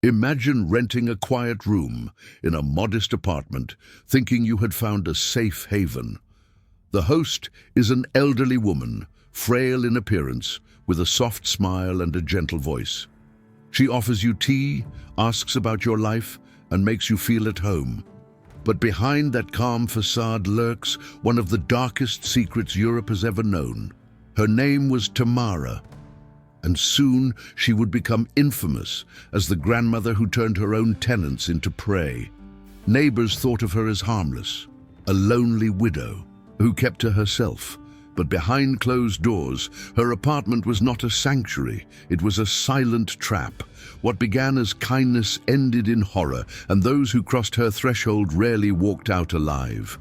Imagine renting a quiet room in a modest apartment, thinking you had found a safe haven. The host is an elderly woman, frail in appearance, with a soft smile and a gentle voice. She offers you tea, asks about your life, and makes you feel at home. But behind that calm facade lurks one of the darkest secrets Europe has ever known. Her name was Tamara, and soon she would become infamous as the grandmother who turned her own tenants into prey. Neighbors thought of her as harmless, a lonely widow who kept to herself. But behind closed doors, her apartment was not a sanctuary, it was a silent trap. What began as kindness ended in horror, and those who crossed her threshold rarely walked out alive.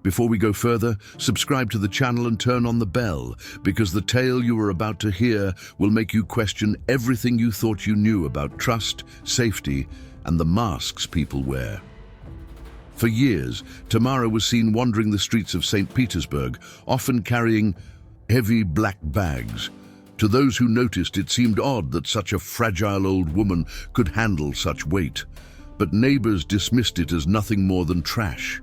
Before we go further, subscribe to the channel and turn on the bell, because the tale you are about to hear will make you question everything you thought you knew about trust, safety, and the masks people wear. For years, Tamara was seen wandering the streets of St. Petersburg, often carrying heavy black bags. To those who noticed, it seemed odd that such a fragile old woman could handle such weight. But neighbors dismissed it as nothing more than trash.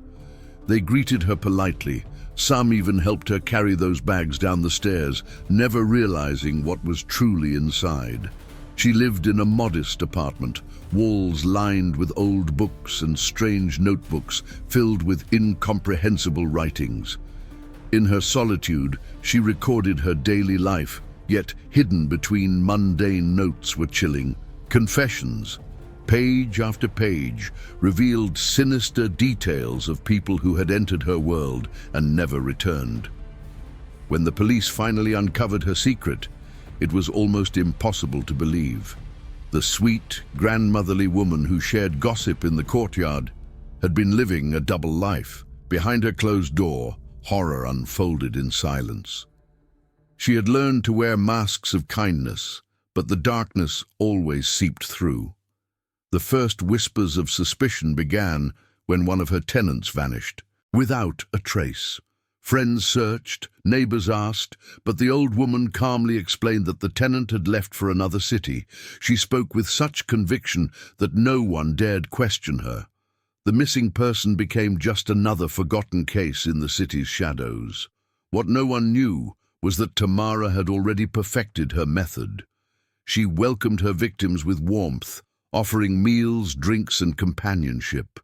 They greeted her politely. Some even helped her carry those bags down the stairs, never realizing what was truly inside. She lived in a modest apartment, walls lined with old books and strange notebooks filled with incomprehensible writings. In her solitude, she recorded her daily life, yet hidden between mundane notes were chilling. Confessions, page after page, revealed sinister details of people who had entered her world and never returned. When the police finally uncovered her secret, it was almost impossible to believe. The sweet, grandmotherly woman who shared gossip in the courtyard had been living a double life. Behind her closed door, horror unfolded in silence. She had learned to wear masks of kindness, but the darkness always seeped through. The first whispers of suspicion began when one of her tenants vanished, without a trace. Friends searched, neighbors asked, but the old woman calmly explained that the tenant had left for another city. She spoke with such conviction that no one dared question her. The missing person became just another forgotten case in the city's shadows. What no one knew was that Tamara had already perfected her method. She welcomed her victims with warmth, offering meals, drinks, and companionship.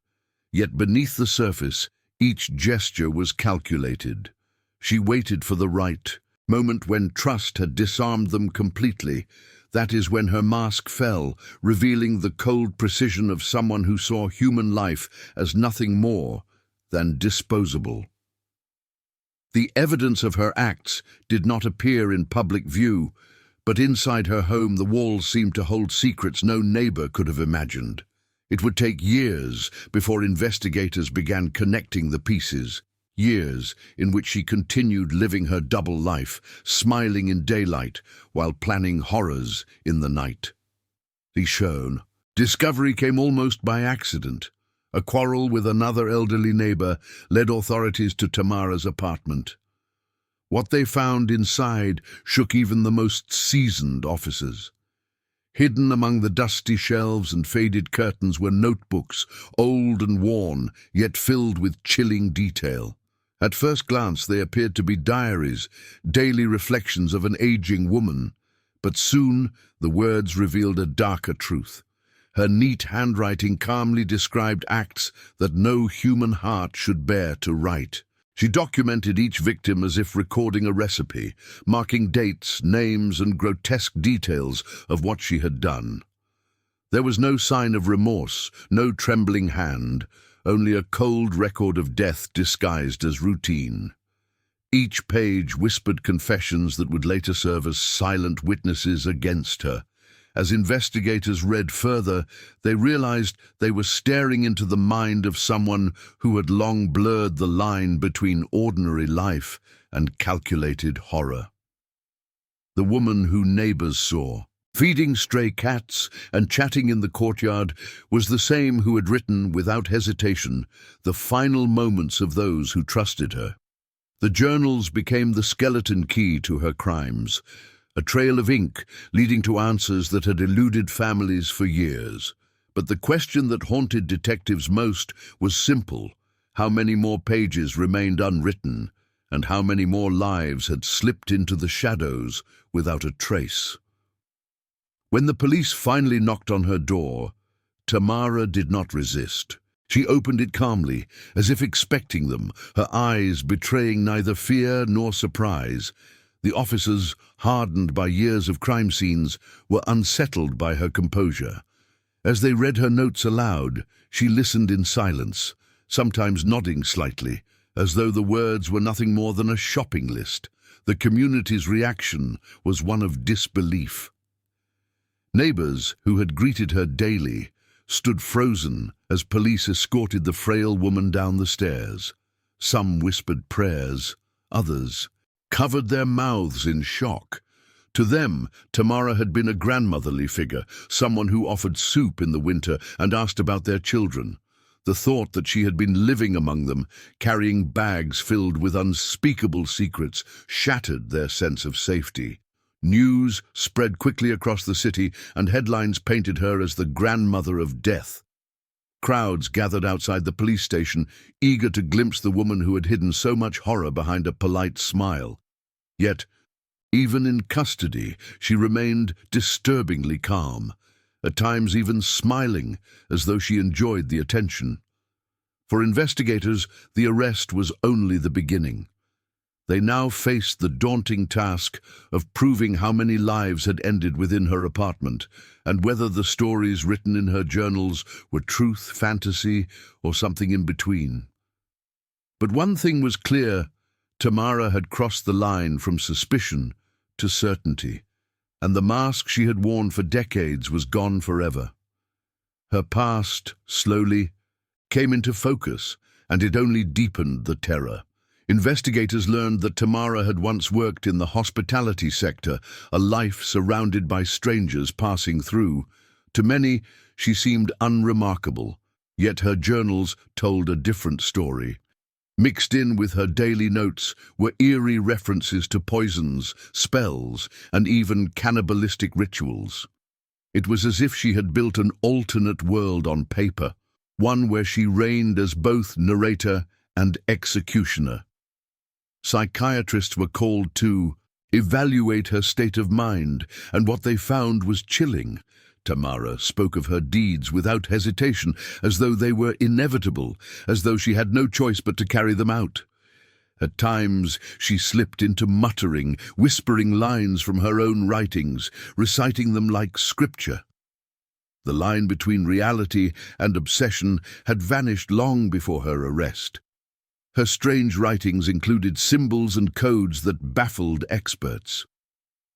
Yet beneath the surface, each gesture was calculated. She waited for the right moment when trust had disarmed them completely. That is when her mask fell, revealing the cold precision of someone who saw human life as nothing more than disposable. The evidence of her acts did not appear in public view, but inside her home the walls seemed to hold secrets no neighbor could have imagined. It would take years before investigators began connecting the pieces, years in which she continued living her double life, smiling in daylight while planning horrors in the night. Discovery came almost by accident. A quarrel with another elderly neighbor led authorities to Tamara's apartment. What they found inside shook even the most seasoned officers. Hidden among the dusty shelves and faded curtains were notebooks, old and worn, yet filled with chilling detail. At first glance they appeared to be diaries, daily reflections of an aging woman. But soon the words revealed a darker truth. Her neat handwriting calmly described acts that no human heart should bear to write. She documented each victim as if recording a recipe, marking dates, names, and grotesque details of what she had done. There was no sign of remorse, no trembling hand, only a cold record of death disguised as routine. Each page whispered confessions that would later serve as silent witnesses against her. As investigators read further, they realized they were staring into the mind of someone who had long blurred the line between ordinary life and calculated horror. The woman who neighbors saw, feeding stray cats and chatting in the courtyard, was the same who had written, without hesitation, the final moments of those who trusted her. The journals became the skeleton key to her crimes, a trail of ink leading to answers that had eluded families for years. But the question that haunted detectives most was simple: how many more pages remained unwritten, and how many more lives had slipped into the shadows without a trace? When the police finally knocked on her door, Tamara did not resist. She opened it calmly, as if expecting them, her eyes betraying neither fear nor surprise. The officers, hardened by years of crime scenes, were unsettled by her composure. As they read her notes aloud, she listened in silence, sometimes nodding slightly, as though the words were nothing more than a shopping list. The community's reaction was one of disbelief. Neighbors, who had greeted her daily, stood frozen as police escorted the frail woman down the stairs. Some whispered prayers, others covered their mouths in shock. To them, Tamara had been a grandmotherly figure, someone who offered soup in the winter and asked about their children. The thought that she had been living among them, carrying bags filled with unspeakable secrets, shattered their sense of safety. News spread quickly across the city, and headlines painted her as the grandmother of death. Crowds gathered outside the police station, eager to glimpse the woman who had hidden so much horror behind a polite smile. Yet, even in custody, she remained disturbingly calm, at times even smiling, as though she enjoyed the attention. For investigators, the arrest was only the beginning. They now faced the daunting task of proving how many lives had ended within her apartment, and whether the stories written in her journals were truth, fantasy, or something in between. But one thing was clear: Tamara had crossed the line from suspicion to certainty, and the mask she had worn for decades was gone forever. Her past, slowly, came into focus, and it only deepened the terror. Investigators learned that Tamara had once worked in the hospitality sector, a life surrounded by strangers passing through. To many, she seemed unremarkable, yet her journals told a different story. Mixed in with her daily notes were eerie references to poisons, spells, and even cannibalistic rituals. It was as if she had built an alternate world on paper, one where she reigned as both narrator and executioner. Psychiatrists were called to evaluate her state of mind, and what they found was chilling. Tamara spoke of her deeds without hesitation, as though they were inevitable, as though she had no choice but to carry them out. At times, she slipped into muttering, whispering lines from her own writings, reciting them like scripture. The line between reality and obsession had vanished long before her arrest. Her strange writings included symbols and codes that baffled experts.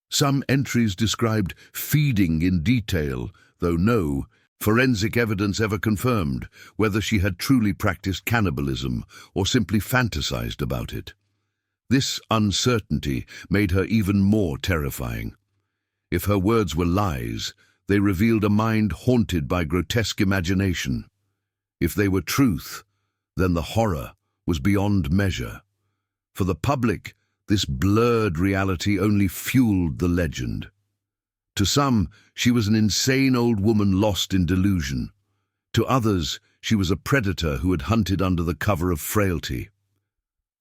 Some entries described feeding in detail, though no forensic evidence ever confirmed whether she had truly practiced cannibalism or simply fantasized about it. This uncertainty made her even more terrifying. If her words were lies, they revealed a mind haunted by grotesque imagination. If they were truth, then the horror was beyond measure. For the public, this blurred reality only fueled the legend. To some, she was an insane old woman lost in delusion. To others, she was a predator who had hunted under the cover of frailty.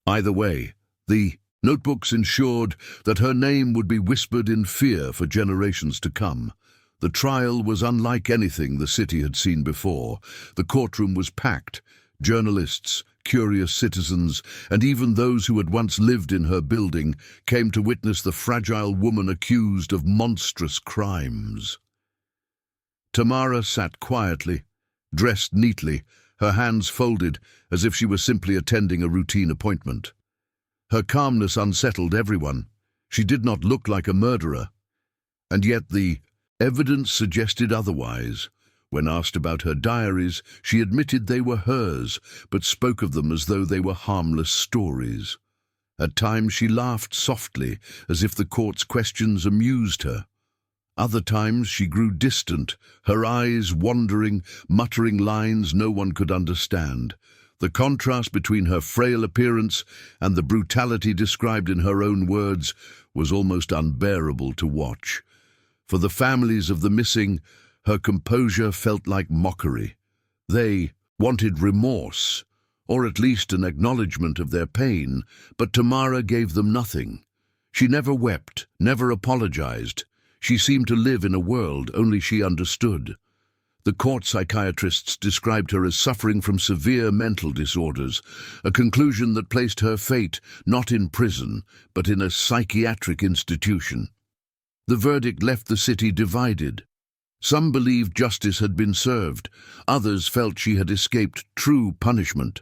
Either way, the notebooks ensured that her name would be whispered in fear for generations to come. The trial was unlike anything the city had seen before. The courtroom was packed. Journalists, curious citizens, and even those who had once lived in her building came to witness the fragile woman accused of monstrous crimes. Tamara sat quietly, dressed neatly, her hands folded as if she were simply attending a routine appointment. Her calmness unsettled everyone. She did not look like a murderer, and yet the evidence suggested otherwise. When asked about her diaries, she admitted they were hers, but spoke of them as though they were harmless stories. At times she laughed softly, as if the court's questions amused her. Other times she grew distant, her eyes wandering, muttering lines no one could understand. The contrast between her frail appearance and the brutality described in her own words was almost unbearable to watch. For the families of the missing, Her composure felt like mockery. They wanted remorse, or at least an acknowledgement of their pain, but Tamara gave them nothing. She never wept, never apologized. She seemed to live in a world only she understood. The court psychiatrists described her as suffering from severe mental disorders, a conclusion that placed her fate not in prison, but in a psychiatric institution. The verdict left the city divided. Some believed justice had been served, others felt she had escaped true punishment.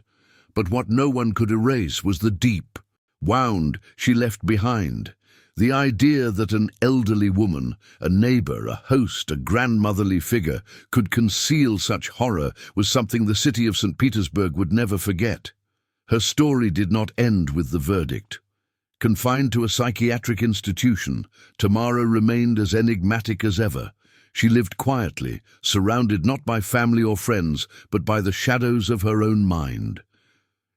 But what no one could erase was the deep wound she left behind. The idea that an elderly woman, a neighbor, a host, a grandmotherly figure, could conceal such horror was something the city of St. Petersburg would never forget. Her story did not end with the verdict. Confined to a psychiatric institution, Tamara remained as enigmatic as ever. She lived quietly, surrounded not by family or friends, but by the shadows of her own mind.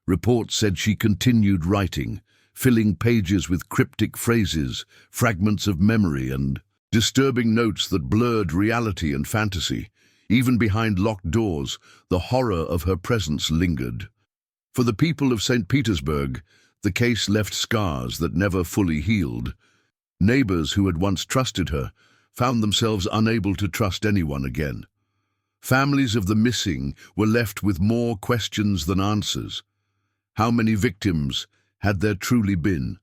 Reports said she continued writing, filling pages with cryptic phrases, fragments of memory, and disturbing notes that blurred reality and fantasy. Even behind locked doors, the horror of her presence lingered. For the people of St. Petersburg, the case left scars that never fully healed. Neighbors who had once trusted her found themselves unable to trust anyone again. Families of the missing were left with more questions than answers. How many victims had there truly been?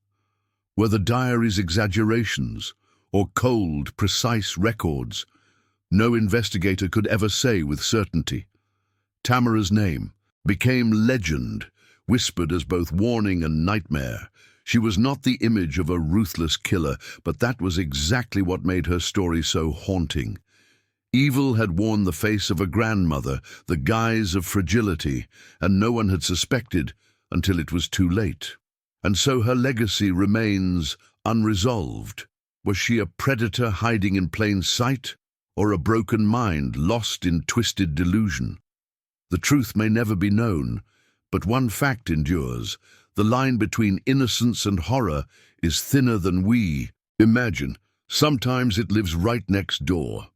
Were the diaries exaggerations or cold, precise records? No investigator could ever say with certainty. Tamara's name became legend, whispered as both warning and nightmare. She was not the image of a ruthless killer, but that was exactly what made her story so haunting. Evil had worn the face of a grandmother, the guise of fragility, and no one had suspected until it was too late. And so her legacy remains unresolved. Was she a predator hiding in plain sight, or a broken mind lost in twisted delusion? The truth may never be known, but one fact endures. The line between innocence and horror is thinner than we imagine. Sometimes it lives right next door.